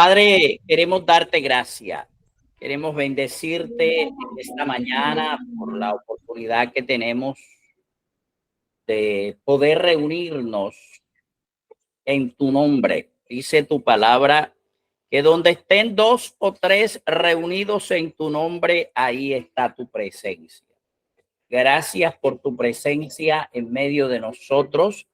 Padre, queremos darte gracias. Queremos bendecirte esta mañana por la oportunidad que tenemos de poder reunirnos en tu nombre. Dice tu palabra que donde estén dos o tres reunidos en tu nombre, ahí está tu presencia. Gracias por tu presencia en medio de nosotros.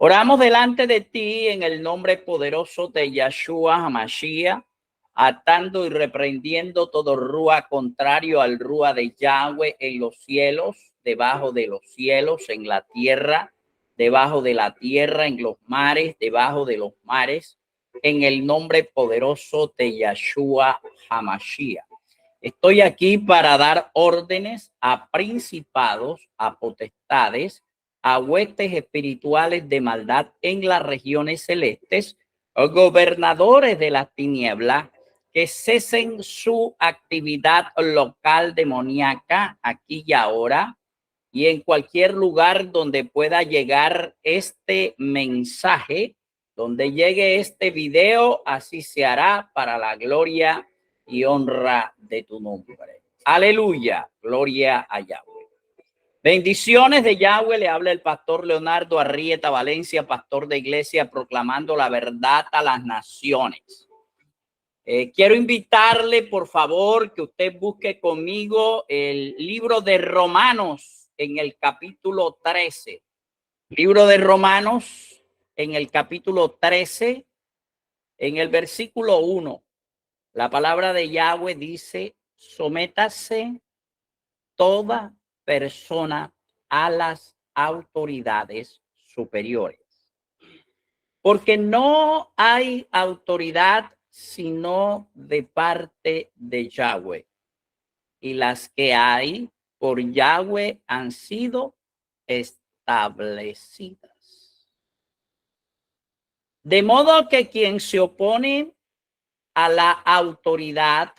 Oramos delante de ti en el nombre poderoso de Yahshua HaMashiach, atando y reprendiendo todo rúa contrario al rúa de Yahweh en los cielos, debajo de los cielos, en la tierra, debajo de la tierra, en los mares, debajo de los mares, en el nombre poderoso de Yahshua HaMashiach. Estoy aquí para dar órdenes a principados, a potestades, a huestes espirituales de maldad en las regiones celestes, a gobernadores de las tinieblas, que cesen su actividad local demoníaca aquí y ahora y en cualquier lugar donde pueda llegar este mensaje, donde llegue este video, así se hará para la gloria y honra de tu nombre. Aleluya, gloria a Yahweh. Bendiciones de Yahweh, le habla el pastor Leonardo Arrieta Valencia, pastor de iglesia, proclamando la verdad a las naciones. Quiero invitarle, por favor, que usted busque conmigo el libro de Romanos en el capítulo 13. Libro de Romanos en el capítulo 13, en el versículo 1. La palabra de Yahweh dice: sométase toda persona a las autoridades superiores, porque no hay autoridad sino de parte de Yahweh, y las que hay por Yahweh han sido establecidas. De modo que quien se opone a la autoridad,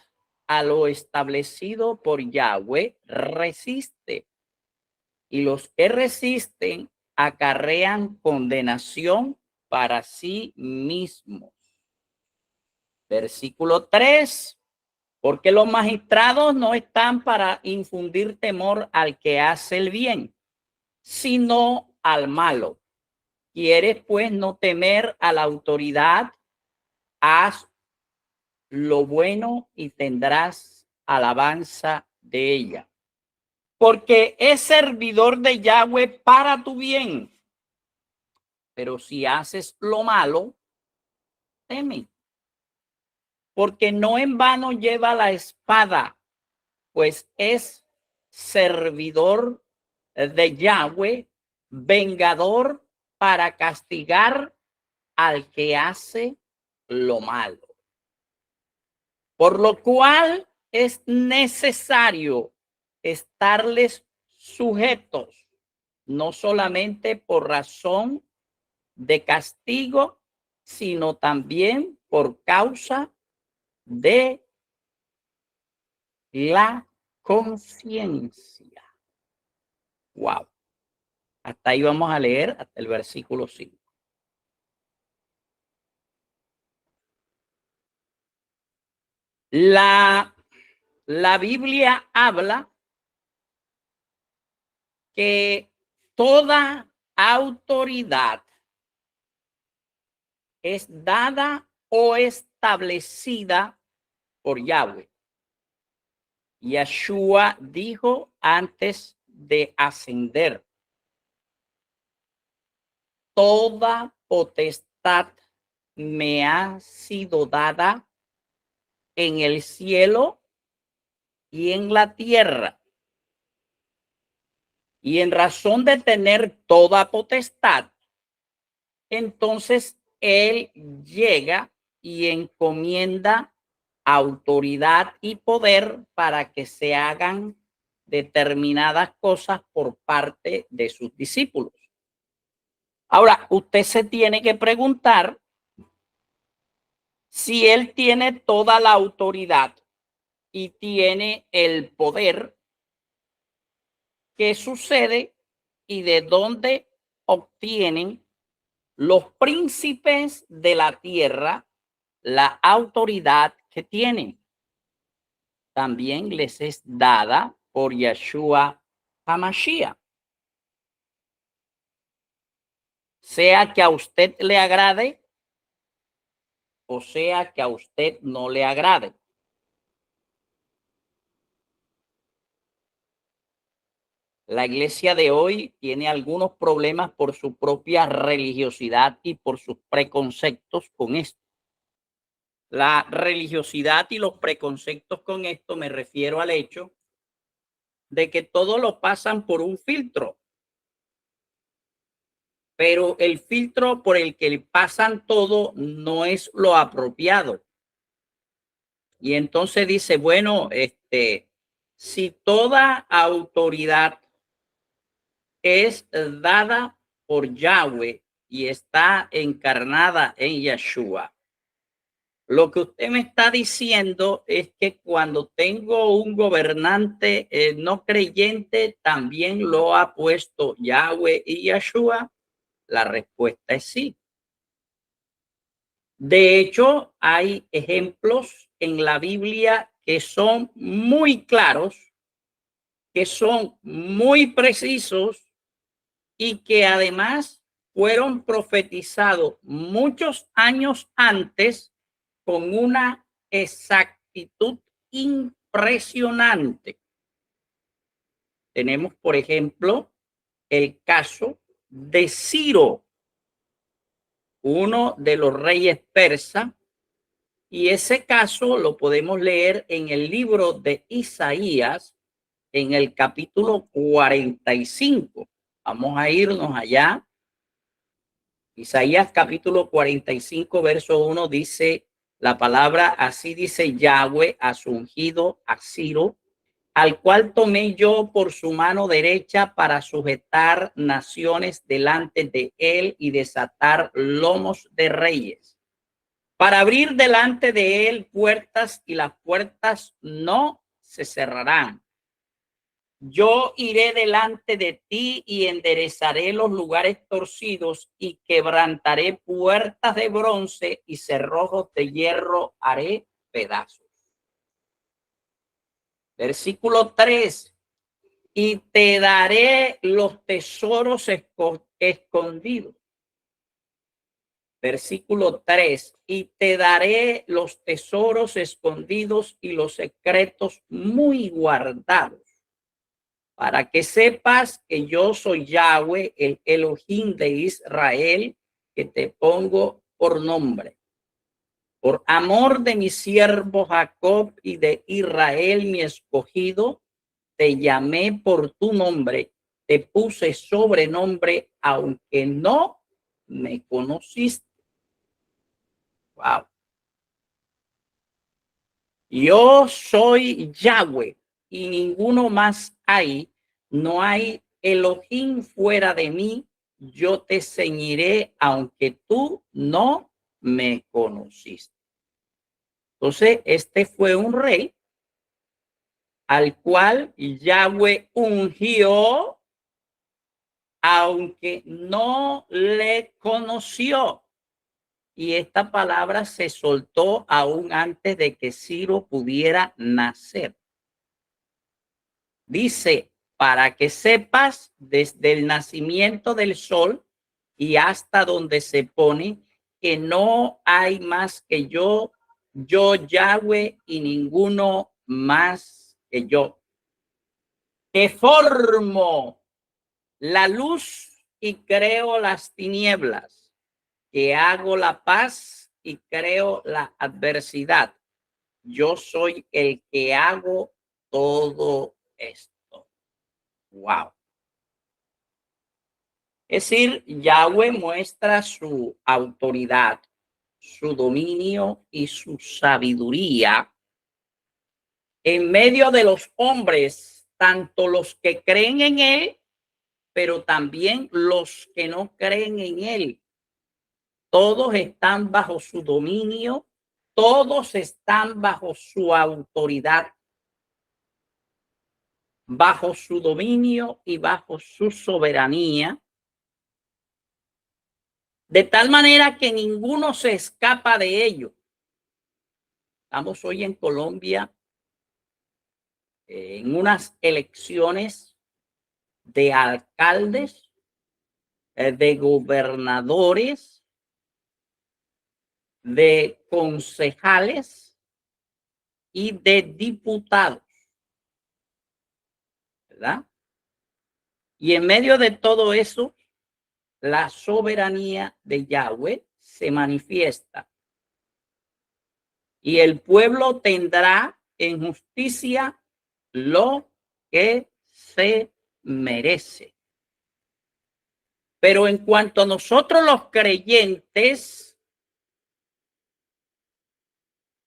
a lo establecido por Yahweh, resiste, y los que resisten acarrean condenación para sí mismos. Versículo 3. Porque los magistrados no están para infundir temor al que hace el bien, sino al malo. ¿Quieres pues no temer a la autoridad? Haz lo bueno y tendrás alabanza de ella, porque es servidor de Yahweh para tu bien. Pero si haces lo malo, teme, porque no en vano lleva la espada, pues es servidor de Yahweh, vengador para castigar al que hace lo malo. Por lo cual es necesario estarles sujetos, no solamente por razón de castigo, sino también por causa de la conciencia. Wow. Hasta ahí vamos a leer hasta el versículo 5. La Biblia habla que toda autoridad es dada o establecida por Yahweh. Yahshua dijo antes de ascender: toda potestad me ha sido dada en el cielo y en la tierra. Y en razón de tener toda potestad, entonces él llega y encomienda autoridad y poder para que se hagan determinadas cosas por parte de sus discípulos. Ahora, usted se tiene que preguntar si él tiene toda la autoridad y tiene el poder, ¿qué sucede y de dónde obtienen los príncipes de la tierra la autoridad que tienen. También les es dada por Yeshua HaMashiach. Sea que a usted le agrade o sea que a usted no le agrade. La iglesia de hoy tiene algunos problemas por su propia religiosidad y por sus preconceptos con esto. La religiosidad y los preconceptos con esto me refiero al hecho de que todo lo pasan por un filtro, pero el filtro por el que pasan todo no es lo apropiado. Y entonces dice, bueno, si toda autoridad es dada por Yahweh y está encarnada en Yeshua, lo que usted me está diciendo es que cuando tengo un gobernante no creyente, también lo ha puesto Yahweh y Yeshua. La respuesta es sí. De hecho, hay ejemplos en la Biblia que son muy claros, que son muy precisos y que además fueron profetizados muchos años antes con una exactitud impresionante. Tenemos, por ejemplo, el caso de Ciro, uno de los reyes persas, y ese caso lo podemos leer en el libro de Isaías, en el capítulo 45. Vamos a irnos allá. Isaías capítulo 45, verso 1 dice la palabra, así dice Yahweh a su ungido, a Ciro, al cual tomé yo por su mano derecha para sujetar naciones delante de él y desatar lomos de reyes, para abrir delante de él puertas y las puertas no se cerrarán. Yo iré delante de ti y enderezaré los lugares torcidos y quebrantaré puertas de bronce y cerrojos de hierro haré pedazos. Versículo 3. Y te daré los tesoros escondidos. Versículo 3. Y te daré los tesoros escondidos y los secretos muy guardados, para que sepas que yo soy Yahweh, el Elohim de Israel, que te pongo por nombre. Por amor de mi siervo Jacob y de Israel, mi escogido, te llamé por tu nombre, te puse sobrenombre, aunque no me conociste. Wow. Yo soy Yahweh y ninguno más hay. No hay Elohim fuera de mí. Yo te ceñiré aunque tú no me conociste. Entonces, este fue un rey al cual Yahweh ungió, aunque no le conoció. Y esta palabra se soltó aún antes de que Ciro pudiera nacer. Dice, para que sepas desde el nacimiento del sol y hasta donde se pone, que no hay más que yo Yahweh, y ninguno más que yo, que formo la luz y creo las tinieblas, que hago la paz y creo la adversidad. Yo soy el que hago todo esto. Wow. Es decir, Yahweh muestra su autoridad, su dominio y su sabiduría en medio de los hombres, tanto los que creen en él, pero también los que no creen en él. Todos están bajo su dominio, todos están bajo su autoridad, bajo su dominio y bajo su soberanía, de tal manera que ninguno se escapa de ello. Estamos hoy en Colombia en unas elecciones de alcaldes, de gobernadores, de concejales y de diputados, ¿verdad? Y en medio de todo eso, la soberanía de Yahweh se manifiesta y el pueblo tendrá en justicia lo que se merece. Pero en cuanto a nosotros los creyentes,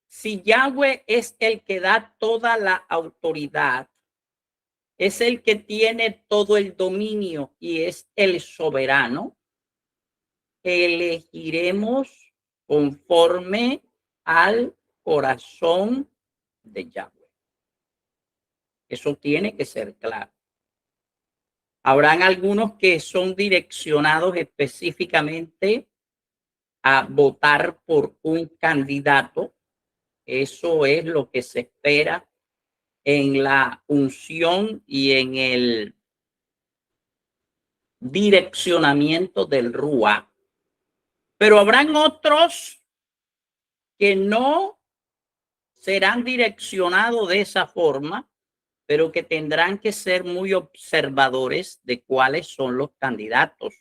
si Yahweh es el que da toda la autoridad, es el que tiene todo el dominio y es el soberano, elegiremos conforme al corazón de Yahweh. Eso tiene que ser claro. Habrán algunos que son direccionados específicamente a votar por un candidato. Eso es lo que se espera en la unción y en el direccionamiento del Rúa. Pero habrán otros que no serán direccionados de esa forma, pero que tendrán que ser muy observadores de cuáles son los candidatos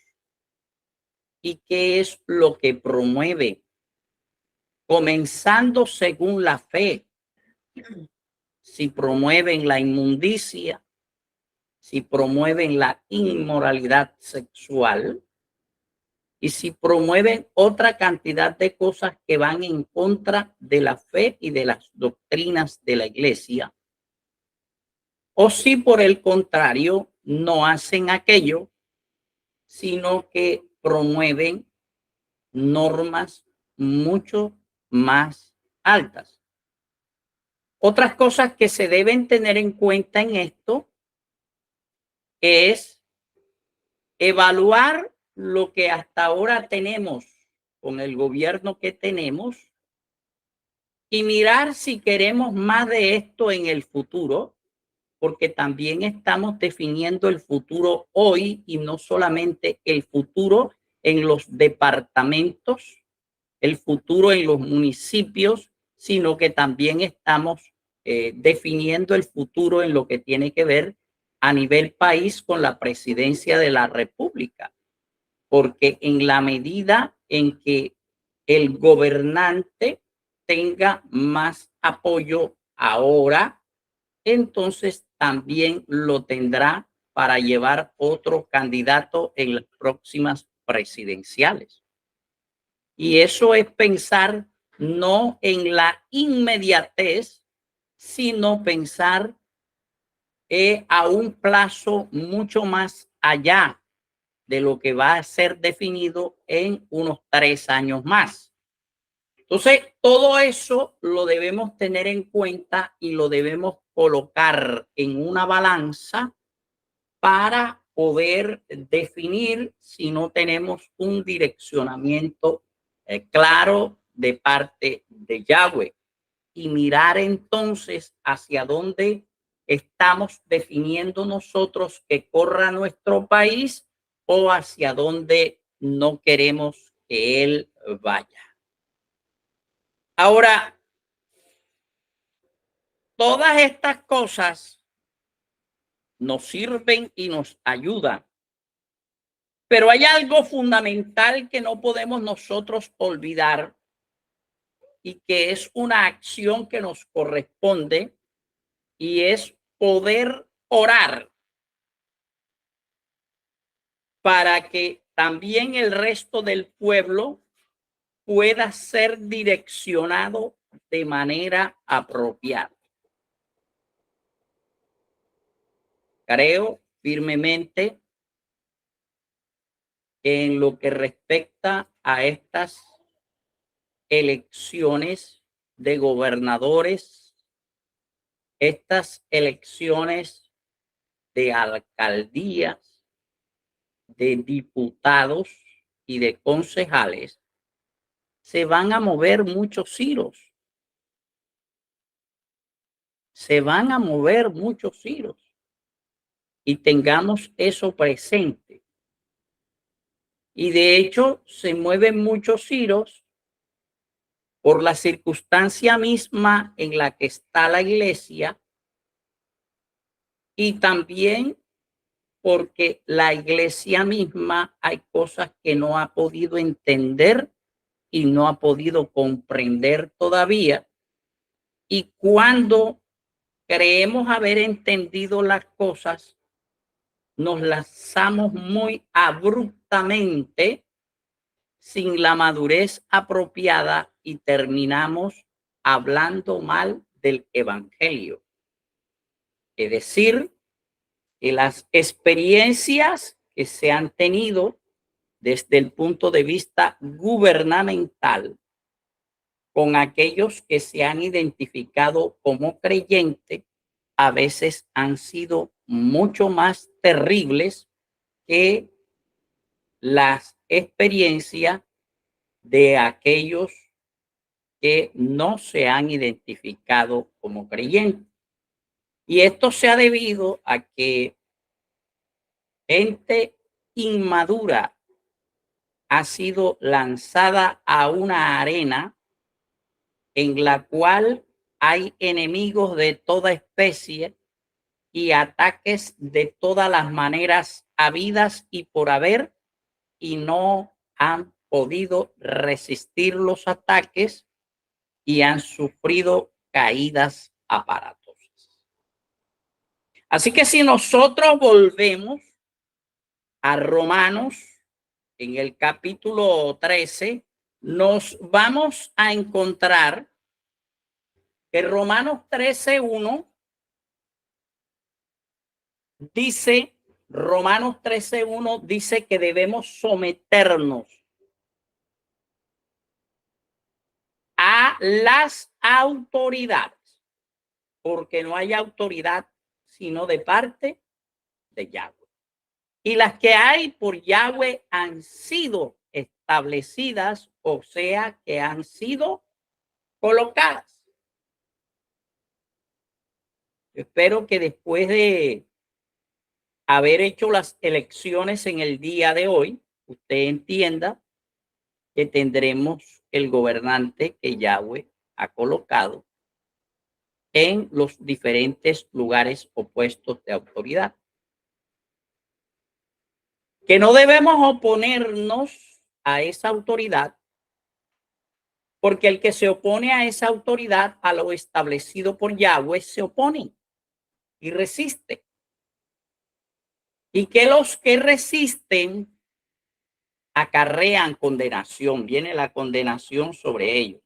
y qué es lo que promueve, comenzando según la fe. Si promueven la inmundicia, si promueven la inmoralidad sexual y si promueven otra cantidad de cosas que van en contra de la fe y de las doctrinas de la iglesia, o si por el contrario no hacen aquello, sino que promueven normas mucho más altas. Otras cosas que se deben tener en cuenta en esto es evaluar lo que hasta ahora tenemos con el gobierno que tenemos y mirar si queremos más de esto en el futuro, porque también estamos definiendo el futuro hoy y no solamente el futuro en los departamentos, el futuro en los municipios, sino que también estamos definiendo el futuro en lo que tiene que ver a nivel país con la presidencia de la República, porque en la medida en que el gobernante tenga más apoyo ahora, entonces también lo tendrá para llevar otro candidato en las próximas presidenciales. Y eso es pensar no en la inmediatez, sino pensar a un plazo mucho más allá de lo que va a ser definido en unos 3 años más. Entonces, todo eso lo debemos tener en cuenta y lo debemos colocar en una balanza para poder definir si no tenemos un direccionamiento claro de parte de Yahweh y mirar entonces hacia dónde estamos definiendo nosotros que corra nuestro país o hacia dónde no queremos que él vaya. Ahora, todas estas cosas nos sirven y nos ayudan, pero hay algo fundamental que no podemos nosotros olvidar y que es una acción que nos corresponde y es poder orar para que también el resto del pueblo pueda ser direccionado de manera apropiada. Creo firmemente en lo que respecta a estas elecciones de gobernadores, estas elecciones de alcaldías, de diputados y de concejales, se van a mover muchos hilos. se van a mover muchos hilos y tengamos eso presente. Y de hecho se mueven muchos hilos por la circunstancia misma en la que está la iglesia y también porque la iglesia misma hay cosas que no ha podido entender y no ha podido comprender todavía. Y cuando creemos haber entendido las cosas, nos lanzamos muy abruptamente sin la madurez apropiada y terminamos hablando mal del evangelio. Es decir, que las experiencias que se han tenido desde el punto de vista gubernamental con aquellos que se han identificado como creyentes a veces han sido mucho más terribles que las experiencias de aquellos que no se han identificado como creyentes. Y esto se ha debido a que gente inmadura ha sido lanzada a una arena en la cual hay enemigos de toda especie y ataques de todas las maneras habidas y por haber, y no han podido resistir los ataques y han sufrido caídas aparatosas. Así que si nosotros volvemos a Romanos, en el capítulo 13, nos vamos a encontrar que Romanos 13:1 dice, Romanos 13:1 dice que debemos someternos a las autoridades, porque no hay autoridad sino de parte de Yahweh. Y las que hay por Yahweh han sido establecidas, o sea, que han sido colocadas. Yo espero que después de haber hecho las elecciones en el día de hoy, usted entienda que tendremos el gobernante que Yahweh ha colocado en los diferentes lugares opuestos de autoridad. Que no debemos oponernos a esa autoridad, porque el que se opone a esa autoridad, a lo establecido por Yahweh, se opone y resiste. Y que los que resisten acarrean condenación, viene la condenación sobre ellos.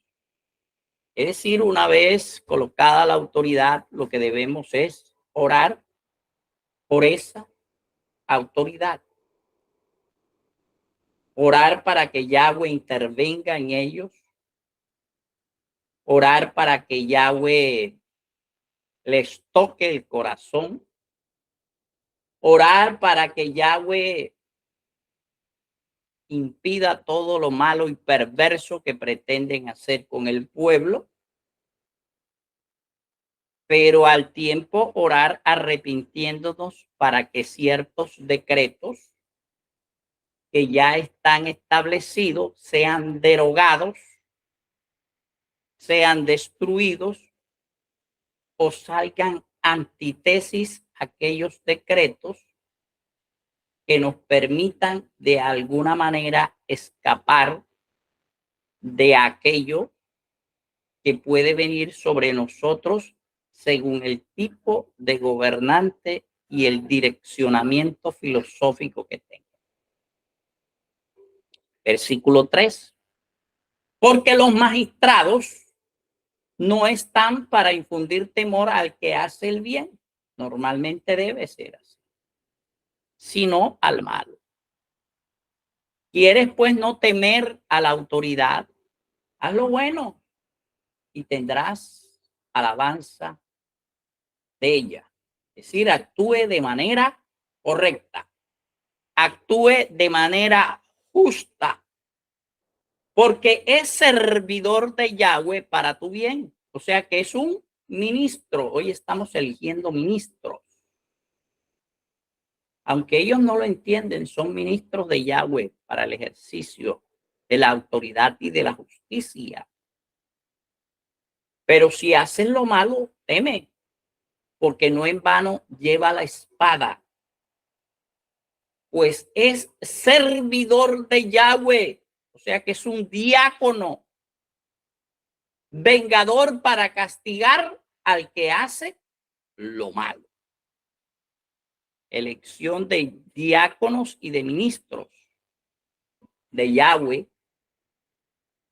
Es decir, una vez colocada la autoridad, lo que debemos es orar por esa autoridad. Orar para que Yahweh intervenga en ellos. Orar para que Yahweh les toque el corazón. Orar para que Yahweh impida todo lo malo y perverso que pretenden hacer con el pueblo, pero al tiempo orar arrepintiéndonos para que ciertos decretos que ya están establecidos sean derogados, sean destruidos o salgan antítesis a aquellos decretos que nos permitan de alguna manera escapar de aquello que puede venir sobre nosotros según el tipo de gobernante y el direccionamiento filosófico que tenga. Versículo 3. Porque los magistrados no están para infundir temor al que hace el bien. Normalmente debe ser así. Sino al malo. ¿Quieres pues no temer a la autoridad? Haz lo bueno y tendrás alabanza de ella. Es decir, actúe de manera correcta. Actúe de manera justa. Porque es servidor de Yahweh para tu bien. O sea que es un ministros. Hoy estamos eligiendo ministros. Aunque ellos no lo entienden, son ministros de Yahweh para el ejercicio de la autoridad y de la justicia. Pero si hacen lo malo, teme, porque no en vano lleva la espada, pues es servidor de Yahweh, o sea que es un diácono, vengador para castigar al que hace lo malo. Elección de diáconos y de ministros de Yahweh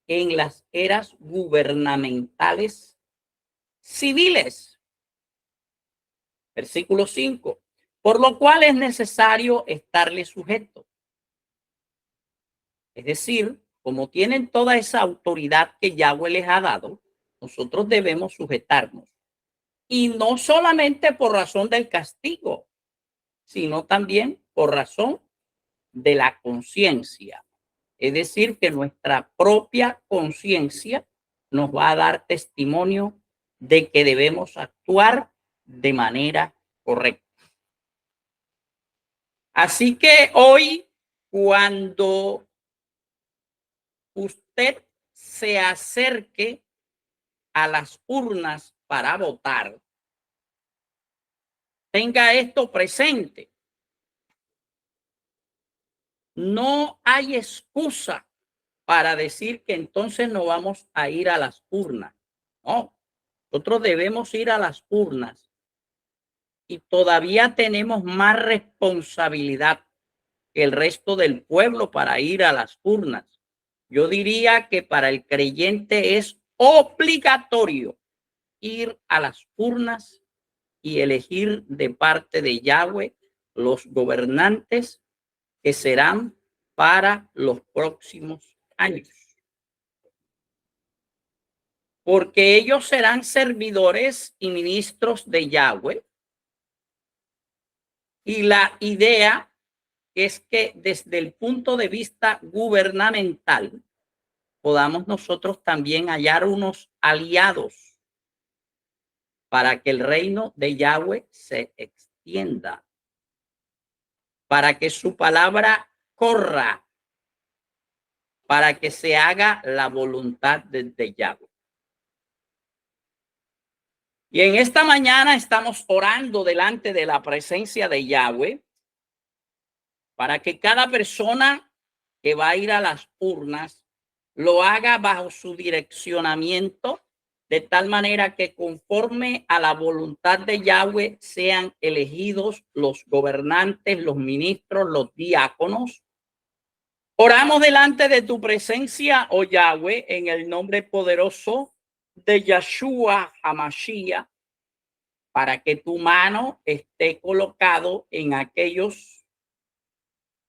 en las eras gubernamentales civiles. Versículo 5. Por lo cual es necesario estarle sujeto. Es decir, como tienen toda esa autoridad que Yahweh les ha dado, nosotros debemos sujetarnos. Y no solamente por razón del castigo, sino también por razón de la conciencia. Es decir, que nuestra propia conciencia nos va a dar testimonio de que debemos actuar de manera correcta. Así que hoy, cuando usted se acerque a las urnas para votar, tenga esto presente. No hay excusa para decir que entonces no vamos a ir a las urnas. No, nosotros debemos ir a las urnas y todavía tenemos más responsabilidad que el resto del pueblo para ir a las urnas. Yo diría que para el creyente es obligatorio ir a las urnas y elegir de parte de Yahweh los gobernantes que serán para los próximos años. Porque ellos serán servidores y ministros de Yahweh. Y la idea es que desde el punto de vista gubernamental podamos nosotros también hallar unos aliados para que el reino de Yahweh se extienda, para que su palabra corra, para que se haga la voluntad de Yahweh. Y en esta mañana estamos orando delante de la presencia de Yahweh para que cada persona que va a ir a las urnas lo haga bajo su direccionamiento, de tal manera que conforme a la voluntad de Yahweh sean elegidos los gobernantes, los ministros, los diáconos. Oramos delante de tu presencia, oh Yahweh, en el nombre poderoso de Yeshua HaMashiach, para que tu mano esté colocado en aquellos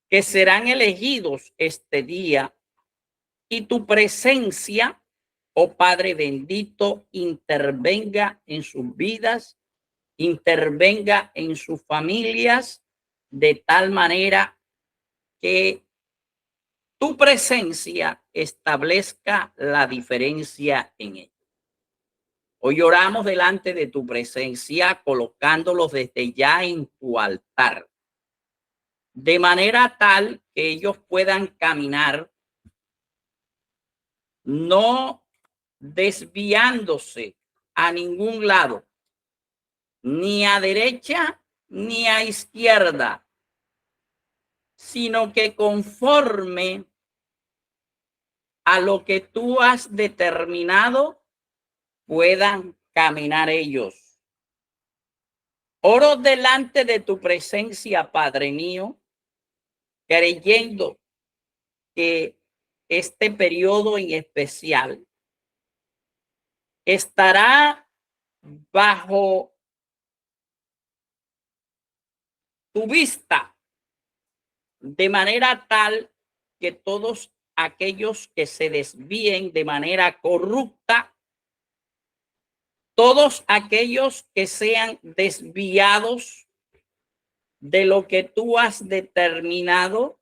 que serán elegidos este día y tu presencia, oh Padre bendito, intervenga en sus vidas, intervenga en sus familias, de tal manera que tu presencia establezca la diferencia en ellos. Hoy oramos delante de tu presencia, colocándolos desde ya en tu altar, de manera tal que ellos puedan caminar, no desviándose a ningún lado, ni a derecha ni a izquierda, sino que conforme a lo que tú has determinado, puedan caminar ellos. Oro delante de tu presencia, Padre mío, creyendo que este periodo en especial estará bajo tu vista, de manera tal que todos aquellos que se desvíen de manera corrupta, todos aquellos que sean desviados de lo que tú has determinado,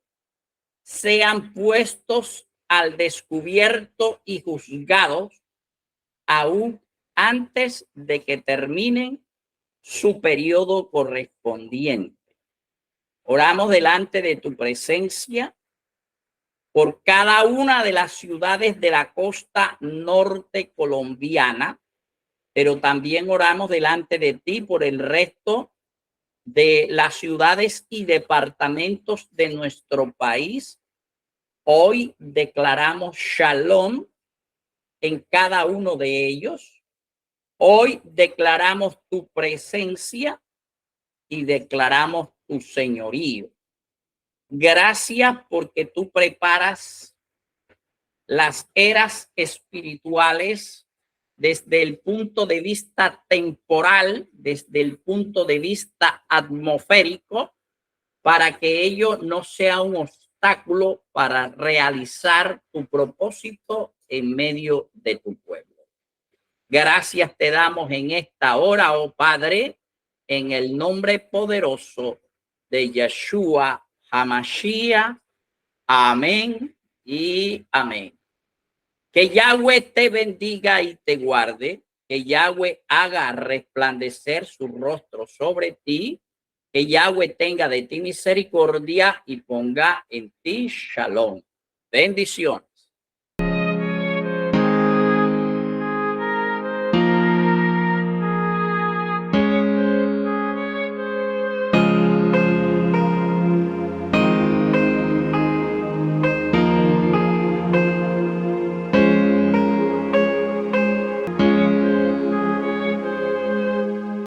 sean puestos al descubierto y juzgados, aún antes de que terminen su periodo correspondiente. Oramos delante de tu presencia por cada una de las ciudades de la costa norte colombiana, pero también oramos delante de ti por el resto de las ciudades y departamentos de nuestro país. Hoy declaramos Shalom en cada uno de ellos. Hoy declaramos tu presencia y declaramos tu señorío. Gracias porque tú preparas las eras espirituales desde el punto de vista temporal, desde el punto de vista atmosférico, para que ello no sea un obstáculo para realizar tu propósito en medio de tu pueblo. Gracias te damos en esta hora, oh Padre, en el nombre poderoso de Yeshua HaMashiach. Amén y amén. Que Yahweh te bendiga y te guarde, que Yahweh haga resplandecer su rostro sobre ti, que Yahweh tenga de ti misericordia y ponga en ti shalom. Bendición.